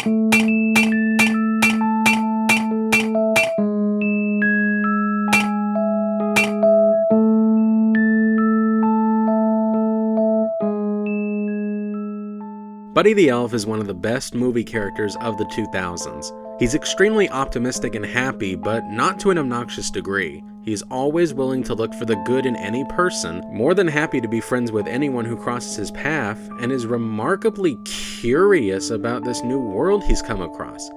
Buddy the Elf is one of the best movie characters of the 2000s. He's extremely optimistic and happy, but not to an obnoxious degree. He's always willing to look for the good in any person, more than happy to be friends with anyone who crosses his path, and is remarkably curious about this new world he's come across.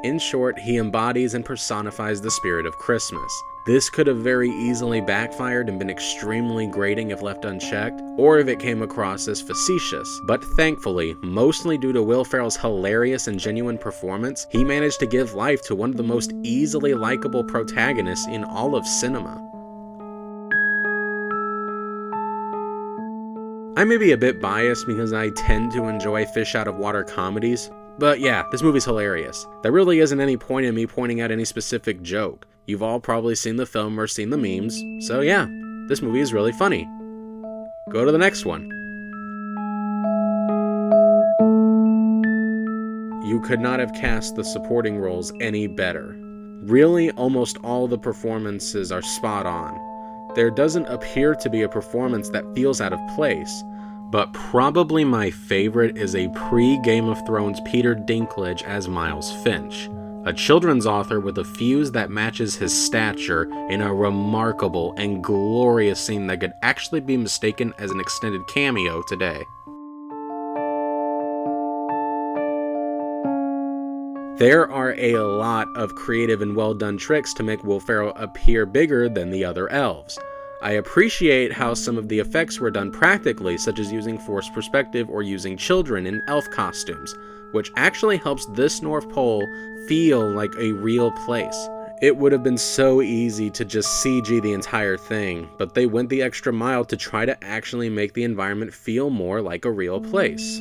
In short, he embodies and personifies the spirit of Christmas. This could have very easily backfired and been extremely grating if left unchecked, or if it came across as facetious. But thankfully, mostly due to Will Ferrell's hilarious and genuine performance, he managed to give life to one of the most easily likable protagonists in all of cinema. I may be a bit biased because I tend to enjoy fish-out-of-water comedies, but yeah, this movie's hilarious. There really isn't any point in me pointing out any specific joke. You've all probably seen the film or seen the memes, so yeah, this movie is really funny. Go to the next one. You could not have cast the supporting roles any better. Really, almost all the performances are spot on. There doesn't appear to be a performance that feels out of place, but probably my favorite is a pre-Game of Thrones Peter Dinklage as Miles Finch, a children's author with a fuse that matches his stature in a remarkable and glorious scene that could actually be mistaken as an extended cameo today. There are a lot of creative and well-done tricks to make Will Ferrell appear bigger than the other elves. I appreciate how some of the effects were done practically, such as using forced perspective or using children in elf costumes, which actually helps this North Pole feel like a real place. It would have been so easy to just CG the entire thing, but they went the extra mile to try to actually make the environment feel more like a real place.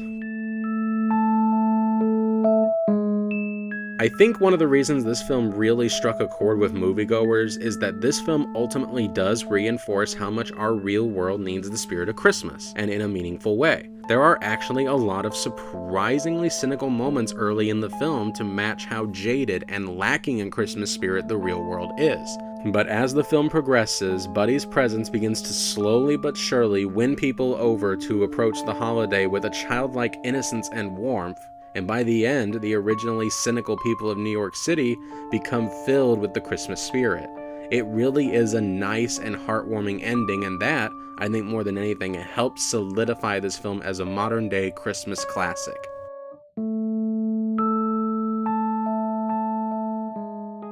I think one of the reasons this film really struck a chord with moviegoers is that this film ultimately does reinforce how much our real world needs the spirit of Christmas, and in a meaningful way. There are actually a lot of surprisingly cynical moments early in the film to match how jaded and lacking in Christmas spirit the real world is. But as the film progresses, Buddy's presence begins to slowly but surely win people over to approach the holiday with a childlike innocence and warmth, and by the end, the originally cynical people of New York City become filled with the Christmas spirit. It really is a nice and heartwarming ending, and that, I think more than anything, helps solidify this film as a modern-day Christmas classic.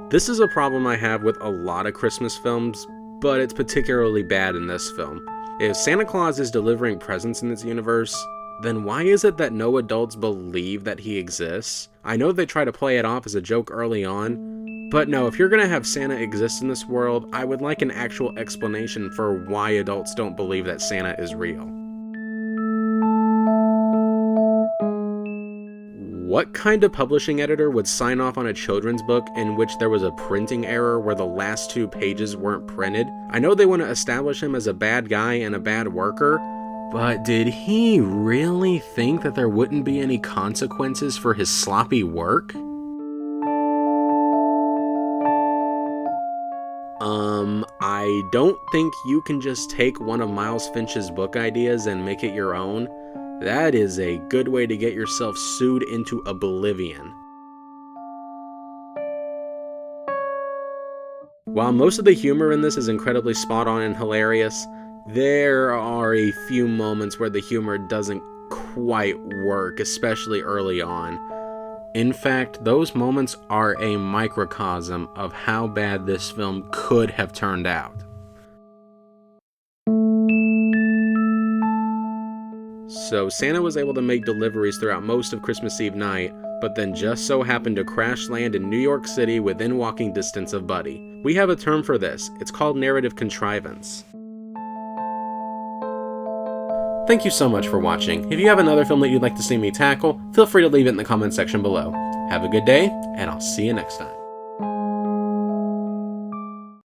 This is a problem I have with a lot of Christmas films, but it's particularly bad in this film. If Santa Claus is delivering presents in this universe, then why is it that no adults believe that he exists? I know they try to play it off as a joke early on, but no, if you're gonna have Santa exist in this world, I would like an actual explanation for why adults don't believe that Santa is real. What kind of publishing editor would sign off on a children's book in which there was a printing error where the last 2 pages weren't printed? I know they want to establish him as a bad guy and a bad worker, but did he really think that there wouldn't be any consequences for his sloppy work? I don't think you can just take one of Miles Finch's book ideas and make it your own. That is a good way to get yourself sued into oblivion. While most of the humor in this is incredibly spot on and hilarious, there are a few moments where the humor doesn't quite work, especially early on. In fact, those moments are a microcosm of how bad this film could have turned out. So Santa was able to make deliveries throughout most of Christmas Eve night, but then just so happened to crash land in New York City within walking distance of Buddy. We have a term for this. It's called narrative contrivance. Thank you so much for watching. If you have another film that you'd like to see me tackle, feel free to leave it in the comment section below. Have a good day, and I'll see you next time.